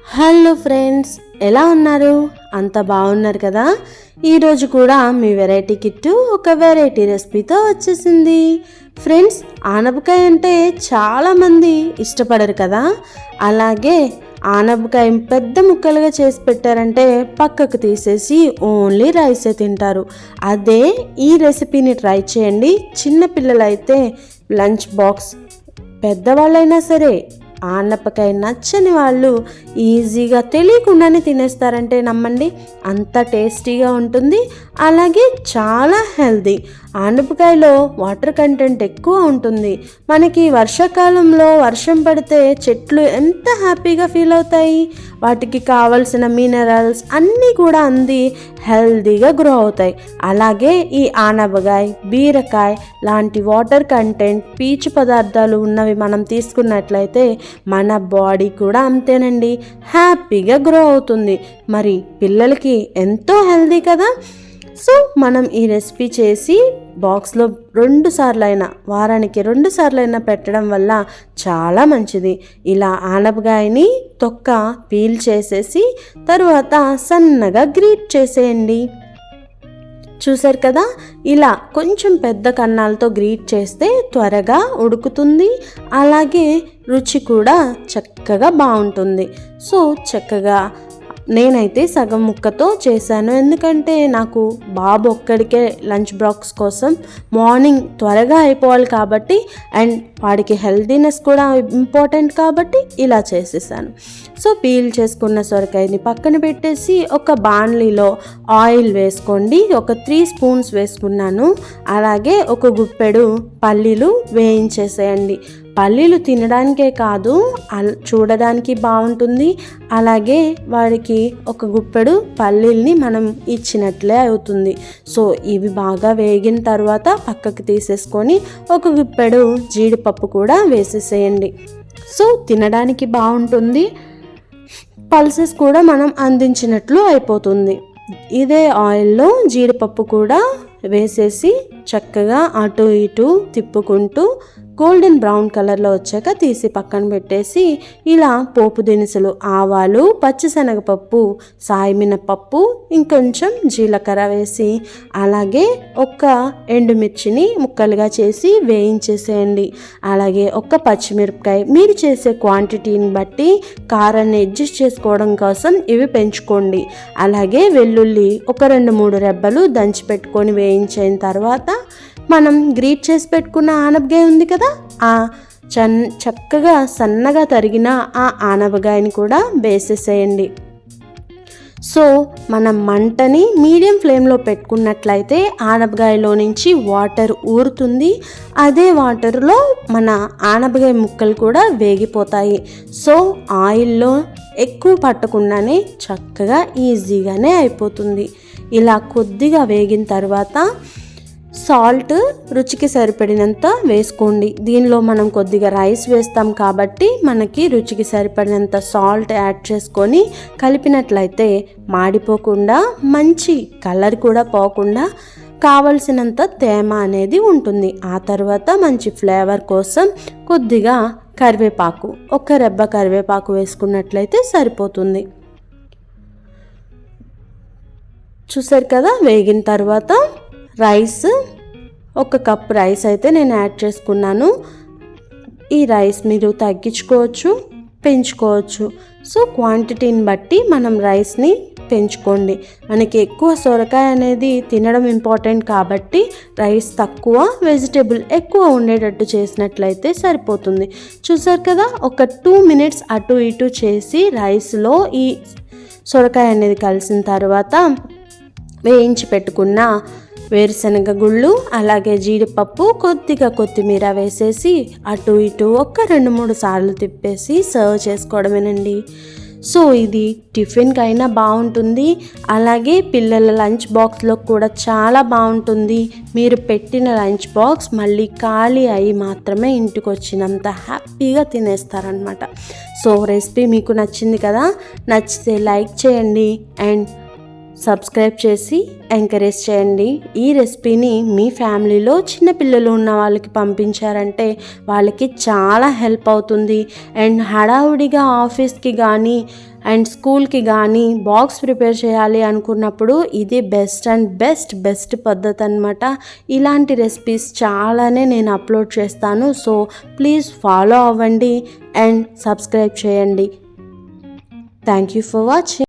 Hello friends, ఎలా ఉన్నారు? అంత బాగున్నారు కదా? ఈరోజు కూడా మీ వెరైటీ కిట్టు ఒక వెరైటీ రెసిపీతో వచ్చేసింది. ఫ్రెండ్స్, ఆనపకాయ అంటే చాలామంది ఇష్టపడరు కదా. అలాగే ఆనపకాయ పెద్ద ముక్కలుగా చేసి పెట్టారంటే పక్కకు తీసేసి ఓన్లీ రైసే తింటారు. అదే ఈ రెసిపీని ట్రై చేయండి. చిన్నపిల్లలైతే లంచ్ బాక్స్, పెద్దవాళ్ళైనా సరే ఆనపకాయ నచ్చని వాళ్ళు ఈజీగా తెలియకుండానే తినేస్తారంటే నమ్మండి, అంత టేస్టీగా ఉంటుంది. అలాగే చాలా హెల్తీ. ఆనపకాయలో వాటర్ కంటెంట్ ఎక్కువ ఉంటుంది. మనకి వర్షాకాలంలో వర్షం పడితే చెట్లు ఎంత హ్యాపీగా ఫీల్ అవుతాయి. వాటికి కావలసిన మినరల్స్ అన్నీ కూడా అంది హెల్తీగా గ్రో అవుతాయి. అలాగే ఈ ఆనపకాయ, బీరకాయ లాంటి వాటర్ కంటెంట్, పీచు పదార్థాలు ఉన్నవి మనం తీసుకున్నట్లయితే మన బాడీ కూడా అంతేనండి, హ్యాపీగా గ్రో అవుతుంది. మరి పిల్లలకి ఎంతో హెల్తీ కదా. సో మనం ఈ రెసిపీ చేసి బాక్స్లో వారానికి 2 సార్లు పెట్టడం వల్ల చాలా మంచిది. ఇలా ఆనపకాయని తొక్క పీల్ చేసేసి తరువాత సన్నగా గ్రేట్ చేసేయండి. చూసారు కదా, ఇలా కొంచెం పెద్ద కన్నాలతో గ్రేట్ చేస్తే త్వరగా ఉడుకుతుంది. అలాగే రుచి కూడా చక్కగా బాగుంటుంది. సో చక్కగా నేనైతే సగం ముక్కతో చేశాను, ఎందుకంటే నాకు బాబు ఒక్కడికే లంచ్ బాక్స్ కోసం మార్నింగ్ త్వరగా అయిపోవాలి కాబట్టి, అండ్ వాడికి హెల్తీనెస్ కూడా ఇంపార్టెంట్ కాబట్టి ఇలా చేసేసాను. సో పీల్ చేసుకున్న సొరకాయని పక్కన పెట్టేసి ఒక బాణలిలో ఆయిల్ వేసుకోండి. ఒక 3 స్పూన్స్ వేసుకున్నాను. అలాగే ఒక గుప్పెడు పల్లీలు వేయించేసేయండి. పల్లీలు తినడానికే కాదు, చూడడానికి బాగుంటుంది. అలాగే వాడికి ఒక గుప్పెడు పల్లీల్ని మనం ఇచ్చినట్లే అవుతుంది. సో ఇవి బాగా వేగిన తర్వాత పక్కకు తీసేసుకొని ఒక గుప్పెడు జీడిపప్పు కూడా వేసేసేయండి. సో తినడానికి బాగుంటుంది, పల్సెస్ కూడా మనం అందించినట్లు అయిపోతుంది. ఇదే ఆయిల్లో జీడిపప్పు కూడా వేసేసి చక్కగా అటు ఇటు తిప్పుకుంటూ గోల్డెన్ బ్రౌన్ కలర్లో వచ్చాక తీసి పక్కన పెట్టేసి ఇలా పోపు దినుసులు, ఆవాలు, పచ్చిశనగపప్పు, సాయమినపప్పు, ఇంకొంచెం జీలకర్ర వేసి అలాగే ఒక ఎండుమిర్చిని ముక్కలుగా చేసి వేయించేసేయండి. అలాగే ఒక పచ్చిమిరపకాయ, మీరు చేసే క్వాంటిటీని బట్టి కారాన్ని అడ్జస్ట్ చేసుకోవడం కోసం ఇవి పెంచుకోండి. అలాగే వెల్లుల్లి ఒక 2-3 రెబ్బలు దంచి పెట్టుకొని వేయించిన తర్వాత మనం గ్రేట్ చేసి పెట్టుకున్న ఆనపకాయ ఉంది కదా, ఆ చక్కగా సన్నగా తరిగిన ఆ ఆనపకాయని కూడా వేసేసేయండి. సో మనం మంటని మీడియం ఫ్లేమ్లో పెట్టుకున్నట్లయితే ఆనపకాయలో నుంచి వాటర్ ఊరుతుంది. అదే వాటర్లో మన ఆనపకాయ ముక్కలు కూడా వేగిపోతాయి. సో ఆయిల్లో ఎక్కువ పట్టకుండానే చక్కగా ఈజీగానే అయిపోతుంది. ఇలా కొద్దిగా వేగిన తర్వాత సాల్ట్ రుచికి సరిపడినంత వేసుకోండి. దీనిలో మనం కొద్దిగా రైస్ వేస్తాం కాబట్టి మనకి రుచికి సరిపడినంత సాల్ట్ యాడ్ చేసుకొని కలిపినట్లయితే మాడిపోకుండా, మంచి కలర్ కూడా పోకుండా కావలసినంత తేమ అనేది ఉంటుంది. ఆ తర్వాత మంచి ఫ్లేవర్ కోసం కొద్దిగా కరివేపాకు, ఒక రెబ్బ కరివేపాకు వేసుకున్నట్లయితే సరిపోతుంది. చూసారు కదా, వేగిన తర్వాత రైస్, ఒక కప్ రైస్ అయితే నేను యాడ్ చేసుకున్నాను. ఈ రైస్ మీరు తగ్గించుకోవచ్చు, పెంచుకోవచ్చు. సో క్వాంటిటీని బట్టి మనం రైస్ని పెంచుకోండి. మనకి ఎక్కువ సొరకాయ అనేది తినడం ఇంపార్టెంట్ కాబట్టి రైస్ తక్కువ, వెజిటేబుల్ ఎక్కువ ఉండేటట్టు చేసినట్లయితే సరిపోతుంది. చూసారు కదా, ఒక 2 మినిట్స్ అటు ఇటు చేసి రైస్లో ఈ సొరకాయ అనేది కలిసిన తర్వాత వేయించి పెట్టుకున్న వేరుశనగ గుళ్ళు, అలాగే జీడిపప్పు, కొద్దిగా కొత్తిమీర వేసేసి అటు ఇటు ఒక 2-3 సార్లు తిప్పేసి సర్వ్ చేసుకోవడమేనండి. సో ఇది టిఫిన్కి అయినా బాగుంటుంది, అలాగే పిల్లల లంచ్ బాక్స్లో కూడా చాలా బాగుంటుంది. మీరు పెట్టిన లంచ్ బాక్స్ మళ్ళీ ఖాళీ అయ్యి మాత్రమే ఇంటికి వచ్చినంత హ్యాపీగా తినేస్తారనమాట. సో రెసిపీ మీకు నచ్చింది కదా, నచ్చితే లైక్ చేయండి అండ్ సబ్స్క్రైబ్ చేసి ఎంకరేజ్ చేయండి. ఈ రెసిపీని మీ ఫ్యామిలీలో చిన్నపిల్లలు ఉన్న వాళ్ళకి పంపించారంటే వాళ్ళకి చాలా హెల్ప్ అవుతుంది. అండ్ హడావుడిగా ఆఫీస్కి కానీ అండ్ స్కూల్కి కానీ బాక్స్ ప్రిపేర్ చేయాలి అనుకున్నప్పుడు ఇది బెస్ట్ పద్ధతి అనమాట. ఇలాంటి రెసిపీస్ చాలానే నేను అప్లోడ్ చేస్తాను. సో ప్లీజ్ ఫాలో అవ్వండి అండ్ సబ్స్క్రైబ్ చేయండి. Thank you for watching.